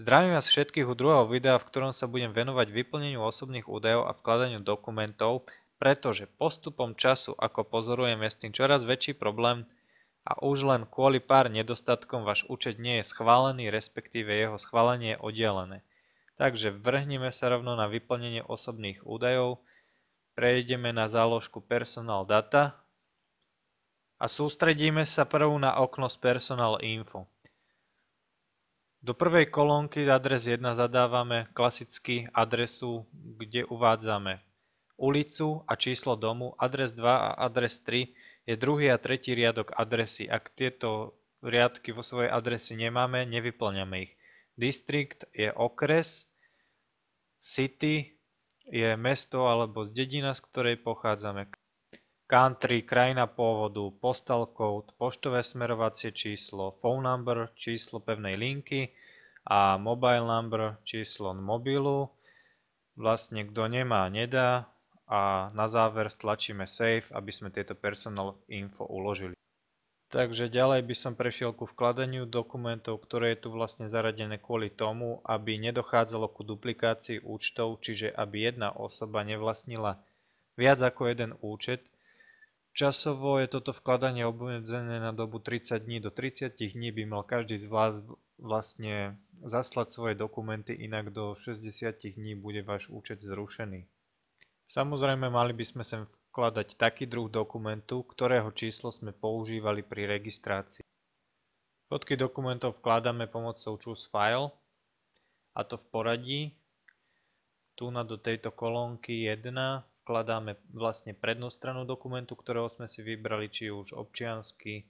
Zdravím vás všetkých u druhého videa, v ktorom sa budem venovať vyplneniu osobných údajov a vkladaniu dokumentov, pretože postupom času, ako pozorujem, je s tým čoraz väčší problém a už len kvôli pár nedostatkom váš účet nie je schválený, respektíve jeho schválenie je oddelené. Takže vrhneme sa rovno na vyplnenie osobných údajov, prejdeme na záložku Personal Data a sústredíme sa prv na okno z Personal Info. Do prvej kolónky adres 1 zadávame klasicky adresu, kde uvádzame ulicu a číslo domu. Adres 2 a adres 3 je druhý a tretí riadok adresy. Ak tieto riadky vo svojej adresi nemáme, nevyplňame ich. District je okres, city je mesto alebo dedina, z ktorej pochádzame. Country, krajina pôvodu, postal code, poštové smerovacie číslo, phone number, číslo pevnej linky a mobile number, číslo mobilu. Vlastne kto nemá, nedá a na záver stlačíme save, aby sme tieto personal info uložili. Takže ďalej by som prešiel ku vkladaniu dokumentov, ktoré je tu vlastne zaradené kvôli tomu, aby nedochádzalo ku duplikácii účtov, čiže aby jedna osoba nevlastnila viac ako jeden účet. Časovo je toto vkladanie obmedzené na dobu 30 dní. Do 30 dní by mal každý z vás vlastne zaslať svoje dokumenty, inak do 60 dní bude váš účet zrušený. Samozrejme, mali by sme sem vkladať taký druh dokumentu, ktorého číslo sme používali pri registrácii. Fotky dokumentov vkladáme pomocou Choose File, a to v poradí. Tu do tejto kolónky 1 vkladáme vlastne prednú stranu dokumentu, ktorého sme si vybrali, či už občiansky,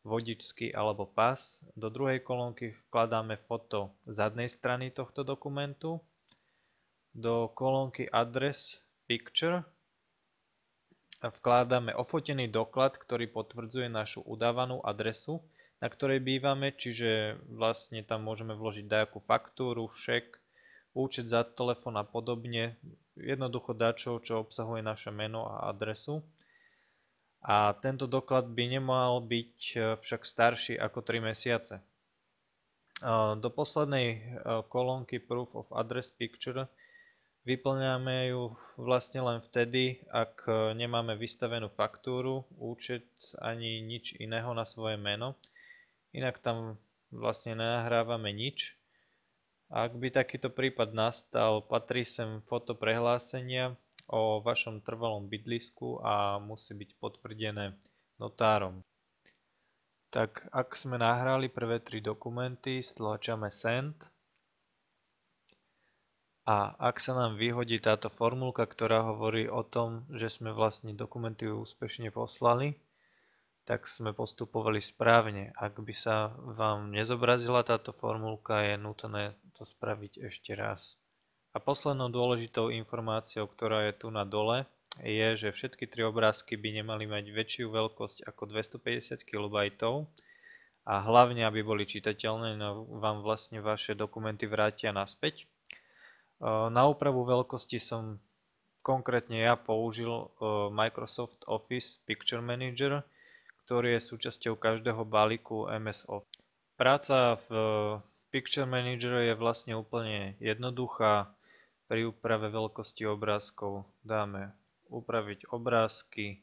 vodičský alebo pas. Do druhej kolónky vkladáme foto zadnej strany tohto dokumentu. Do kolónky Address Picture vkladáme ofotený doklad, ktorý potvrdzuje našu udávanú adresu, na ktorej bývame, čiže vlastne tam môžeme vložiť nejakú faktúru, šek, účet za telefón a podobne, jednoducho dačo, čo obsahuje naše meno a adresu. A tento doklad by nemal byť však starší ako 3 mesiace. Do poslednej kolónky Proof of Address Picture vyplňame ju vlastne len vtedy, ak nemáme vystavenú faktúru, účet ani nič iného na svoje meno. Inak tam vlastne nenahrávame nič. Ak by takýto prípad nastal, patrí sem foto prehlásenia o vašom trvalom bydlisku a musí byť potvrdené notárom. Tak ak sme nahrali prvé 3 dokumenty, stlačame Send a ak sa nám vyhodí táto formulka, ktorá hovorí o tom, že sme vlastne dokumenty úspešne poslali, tak sme postupovali správne. Ak by sa vám nezobrazila táto formulka, je nutné to spraviť ešte raz. A poslednou dôležitou informáciou, ktorá je tu na dole, je, že všetky 3 obrázky by nemali mať väčšiu veľkosť ako 250 KB a hlavne, aby boli čitateľné, no vám vlastne vaše dokumenty vrátia naspäť. Na úpravu veľkosti som konkrétne ja použil Microsoft Office Picture Manager, ktorý je súčasťou každého balíku MS Office. Práca v Picture Manager je vlastne úplne jednoduchá. Pri úprave veľkosti obrázkov dáme upraviť obrázky,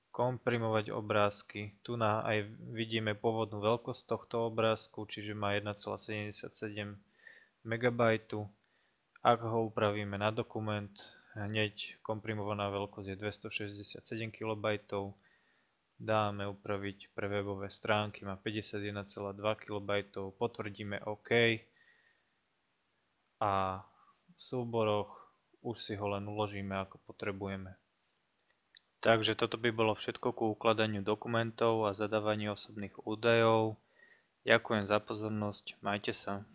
komprimovať obrázky. Tu aj vidíme pôvodnú veľkosť tohto obrázku, čiže má 1,77 MB. Ak ho upravíme na dokument, hneď komprimovaná veľkosť je 267 KB. Dáme upraviť pre webové stránky, má 51,2 KB, potvrdíme OK a v súboroch už si ho len uložíme ako potrebujeme. Takže toto by bolo všetko ku ukladaniu dokumentov a zadávaniu osobných údajov. Ďakujem za pozornosť, majte sa.